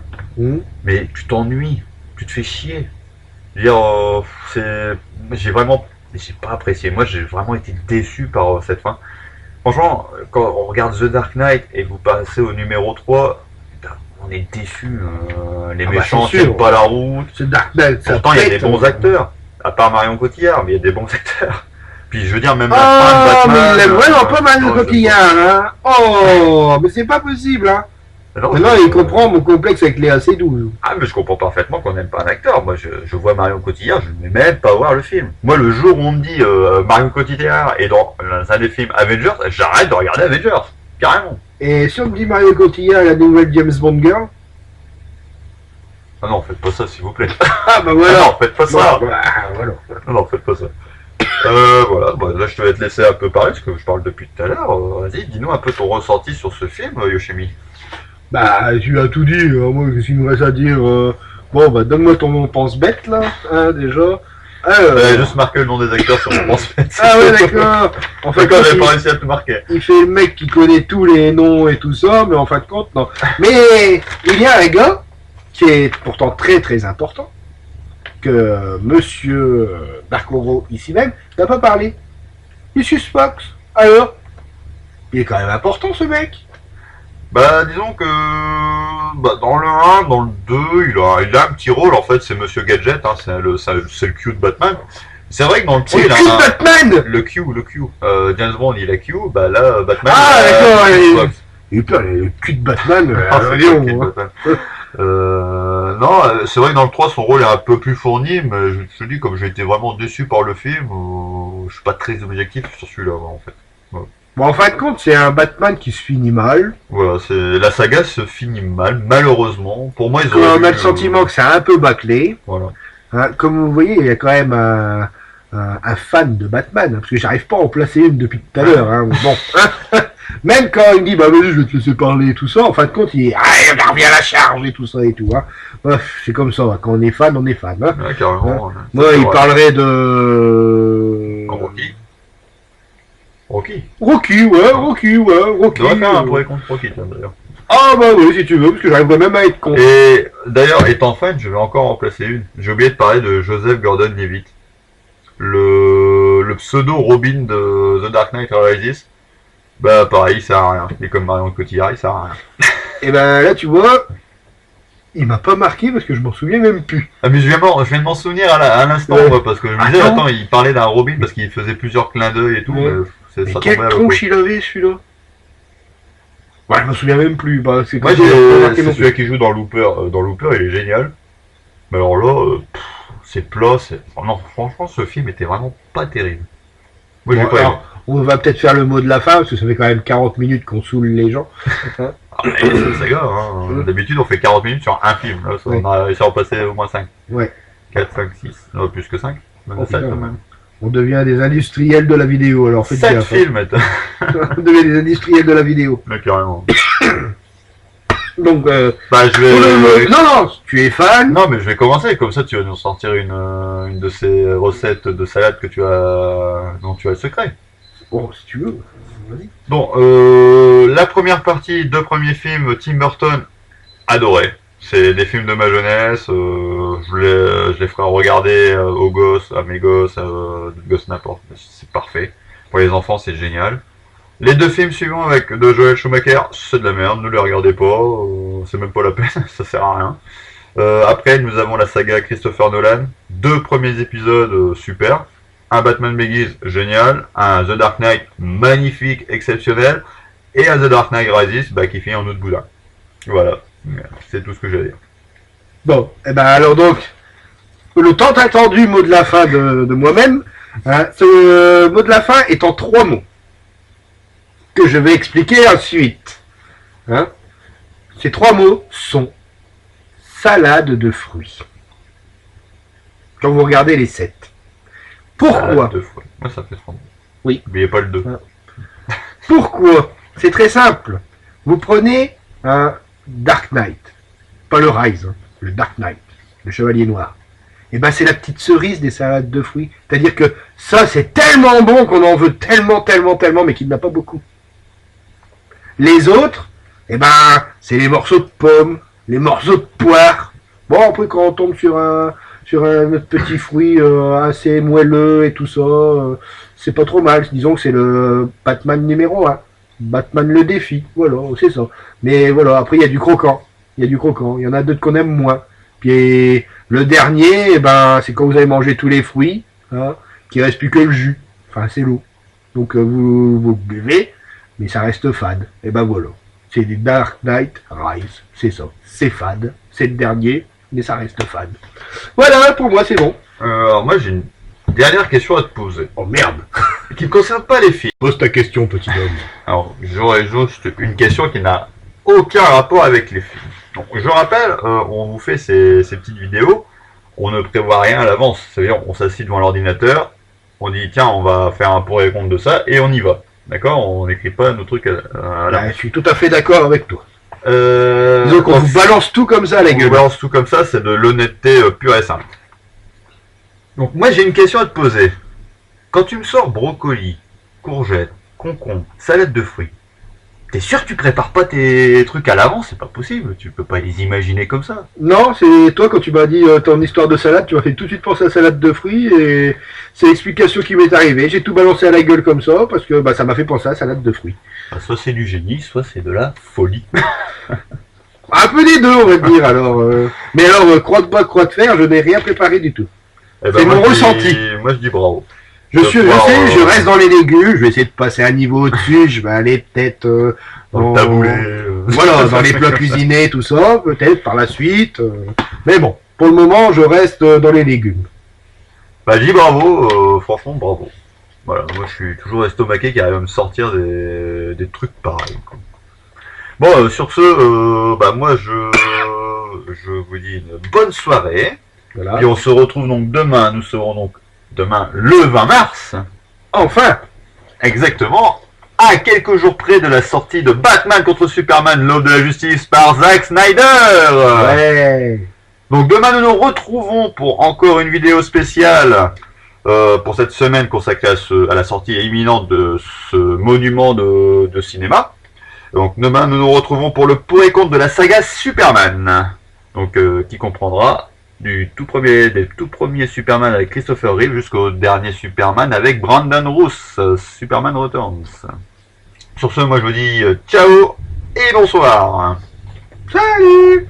mais tu t'ennuies, tu te fais chier. Je veux dire, j'ai pas apprécié. Moi, j'ai vraiment été déçu par cette fin. Franchement, quand on regarde The Dark Knight et que vous passez au numéro 3, on est déçu. Les méchants c'est sûr. tiennent pas la route. C'est Dark Knight, ça Pourtant, il y a des pète, bons acteurs. À part Marion Cotillard, mais il y a des bons acteurs. Puis je veux dire, même la Oh, fin de mais Batman. il aime vraiment pas mal non, de Cotillard, hein. Oh, mais c'est pas possible, hein. Non, Maintenant, il comprend mon complexe avec Léa Seydoux. Ah, mais je comprends parfaitement qu'on n'aime pas un acteur. Moi, je vois Marion Cotillard, je ne vais même pas voir le film. Moi, le jour où on me dit Marion Cotillard est dans un des films Avengers, j'arrête de regarder Avengers. Carrément. Et si on me dit Mario Cotillard, la nouvelle James Bond Girl. Ah non, faites pas ça, s'il vous plaît. Ah bah Ah voilà. non, faites pas ça. Voilà. Non, faites pas ça. Voilà, bon, là je te vais te laisser un peu parler parce que je parle depuis tout à l'heure. Vas-y, dis-nous un peu ton ressenti sur ce film, Yoshimi. Bah, tu as tout dit. Moi, qu'est-ce qu'il me reste à dire Bon, bah, donne-moi ton pense-bête, là, hein, déjà. J'avais juste marqué le nom des acteurs sur mon pense-bête. Ah ouais, d'accord. En fait, D'accord, j'avais pas réussi à te marquer. il fait le mec qui connaît tous les noms et tout ça, mais en fin de compte, non. Mais il y a un gars qui est pourtant très très important, que monsieur Barcoro, ici même, n'a pas parlé. Lucius Fox. Alors, il est quand même important, ce mec. Bah, disons que dans le 1, dans le 2, il a un petit rôle en fait, c'est Monsieur Gadget, hein, c'est le Q de Batman. C'est vrai que dans le 3, C'est il a qui Batman. le Q. James Bond, il a Q, bah là, Batman. Ah, il a d'accord, Lucius Fox. Et putain, le cul de Batman, Ah, c'est voyons, le Q de hein. Batman. Non, c'est vrai que dans le 3, son rôle est un peu plus fourni, mais je te dis, comme j'ai été vraiment déçu par le film, je suis pas très objectif sur celui-là, en fait. Bon, en fin de compte, c'est un Batman qui se finit mal. Voilà, la saga se finit mal, malheureusement. Pour moi, ils On auraient a dû, le sentiment que c'est un peu bâclé. voilà. Hein, comme vous voyez, il y a quand même un fan de Batman, hein, parce que j'arrive pas à en placer une depuis tout à l'heure. Hein, bon, même quand il me dit, bah vas-y, je vais te laisser parler et tout ça, en fin de compte, il est, ah, reviens à la charge et tout ça et tout. Hein. Bref, c'est comme ça, hein, quand on est fan, on est fan. Hein. Ouais, carrément. Hein. Moi, il parlerait de... Rocky. Rocky. Rocky, Rocky. On va faire un pour et contre Rocky, tiens, d'ailleurs. Ah bah oui, si tu veux, parce que j'arriverais même à être con. Et d'ailleurs, étant fan, je vais encore en placer une. J'ai oublié de parler de Joseph Gordon-Levitt. Le pseudo Robin de The Dark Knight Rises. Bah pareil, il sert à rien. Il est comme Marion Cotillard, il sert à rien. Et ben là, tu vois, il m'a pas marqué parce que je m'en souviens même plus. Ah mais je viens de m'en souvenir à l'instant, Ouais. moi, parce que je me disais, attends, il parlait d'un Robin parce qu'il faisait plusieurs clins d'œil et tout, Ouais. mais Mais ça quelle tombait à l'eau. tronche il avait celui-là? Ouais, je me souviens même plus. Bah, c'est Moi, comme ça, j'ai pas marqué c'est non celui qui joue dans Looper. Dans Looper, il est génial. Mais alors là, c'est plat. Oh non, franchement, ce film était vraiment pas terrible. Moi, j'ai Bon, pas aimé. alors, on va peut-être faire le mot de la fin parce que ça fait quand même 40 minutes qu'on saoule les gens. Ah, mais c'est la saga, hein. D'habitude, on fait 40 minutes sur un film. Là, Ouais. on a réussi à en passer au moins 5. Ouais. 4, 5, 6. Non, plus que 5. Oh, 7 putain. quand même. On devient des industriels de la vidéo. Alors faites 7 gaffe. films, On devient des industriels de la vidéo. là, carrément. Donc, Bah, je vais. non, tu es fan. Non, mais je vais commencer, comme ça tu vas nous sortir une de ces recettes de salade dont tu as le secret. Bon, si tu veux. Vas-y. Bon, la première partie, deux premiers films, Tim Burton, adoré. C'est des films de ma jeunesse, je les ferai regarder aux gosses, à mes gosses, gosses n'importe, c'est parfait. Pour les enfants, c'est génial. Les deux films suivants avec de Joel Schumacher, c'est de la merde, ne les regardez pas, c'est même pas la peine, ça sert à rien. Après, nous avons la saga Christopher Nolan, deux premiers épisodes super, un Batman Begins génial, un The Dark Knight magnifique, exceptionnel, et un The Dark Knight Rises qui finit en autre boudin. Voilà, c'est tout ce que j'ai à dire. Bon, et ben alors donc, le tant attendu mot de la fin de moi-même, hein, ce mot de la fin est en 3 mots, que je vais expliquer ensuite. Hein. Ces 3 mots sont salade de fruits. Quand vous regardez les 7. Pourquoi? Deux fois. Moi, ça fait 30. Oui. N'oubliez pas le 2. Pourquoi? C'est très simple. Vous prenez un Dark Knight, pas le Rise, hein, le Dark Knight, le Chevalier Noir. Et ben c'est la petite cerise des salades de fruits. C'est-à-dire que ça c'est tellement bon qu'on en veut tellement, mais qu'il n'y en a pas beaucoup. Les autres, eh ben c'est les morceaux de pommes, les morceaux de poire. Bon après quand on tombe sur un autre petit fruit assez moelleux et tout ça, c'est pas trop mal. Disons que c'est le Batman numéro 1. Batman le défi, voilà, c'est ça. Mais voilà, après il y a du croquant. Il y en a d'autres qu'on aime moins. Puis le dernier, eh ben, c'est quand vous avez mangé tous les fruits, hein, qu'il reste plus que le jus. Enfin, c'est l'eau. Donc vous buvez, mais ça reste fade. Et ben voilà. C'est des Dark Knight Rise. C'est ça. C'est fade. C'est le dernier, mais ça reste fade. Voilà, pour moi, c'est bon. Alors moi j'ai une dernière question à te poser, Oh merde. qui ne concerne pas les films. Pose ta question, petit homme. Alors j'aurais juste une question qui n'a aucun rapport avec les films. Donc, je rappelle, on vous fait ces petites vidéos, on ne prévoit rien à l'avance. C'est-à-dire on s'assied devant l'ordinateur, on dit tiens on va faire un pour et contre de ça, et on y va. D'accord? On n'écrit pas nos trucs à la... Je suis tout à fait d'accord avec toi. Euh, Donc on vous balance tout comme ça à la on gueule. balance tout comme ça, c'est de l'honnêteté pure et simple. Donc moi j'ai une question à te poser. Quand tu me sors brocoli, courgettes, concombre, salade de fruits, t'es sûr que tu prépares pas tes trucs à l'avance? C'est pas possible, tu peux pas les imaginer comme ça. Non, c'est toi quand tu m'as dit ton histoire de salade, tu m'as fait tout de suite penser à salade de fruits et c'est l'explication qui m'est arrivée. J'ai tout balancé à la gueule comme ça parce que ça m'a fait penser à salade de fruits. Soit c'est du génie, soit c'est de la folie. Un peu des deux, on va dire alors. Mais alors, croix de bois, croix de fer, je n'ai rien préparé du tout. Eh ben, C'est moi, mon je ressenti. dis- Moi je dis bravo. Je sais, je reste dans les légumes, je vais essayer de passer un niveau au-dessus, je vais aller peut-être Dans le taboulet. voilà, dans les plats cuisinés, tout ça, peut-être par la suite. Mais bon, pour le moment, je reste dans les légumes. Bah je dis bravo, franchement bravo. Voilà, moi je suis toujours estomaqué qui arrive à me sortir des trucs pareils, quoi. Bon, sur ce, moi je vous dis une bonne soirée. Voilà. Et on se retrouve donc demain. Nous serons donc demain le 20 mars. Enfin, Exactement. À quelques jours près de la sortie de Batman contre Superman, l'aube de la justice par Zack Snyder. ouais. Donc demain nous nous retrouvons pour encore une vidéo spéciale pour cette semaine consacrée à la sortie imminente de ce monument de cinéma. Donc demain nous nous retrouvons pour le pour et contre de la saga Superman. Donc qui comprendra des tout premiers Superman avec Christopher Reeve jusqu'au dernier Superman avec Brandon Routh, Superman Returns. Sur ce, moi je vous dis ciao et bonsoir. Salut.